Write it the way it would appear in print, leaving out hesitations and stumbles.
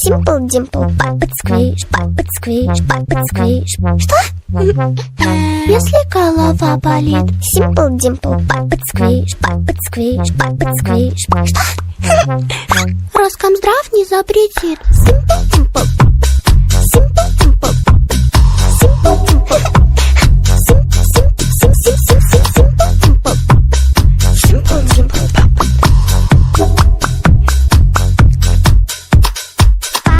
Simple Dimple, Puppet Squish, Puppet Squish, Puppet Squish. Что? Если голова болит. Simple Dimple, Puppet Squish, Puppet Squish, Puppet Squish. Что? Роскомздрав не запретит. Simple Dimple,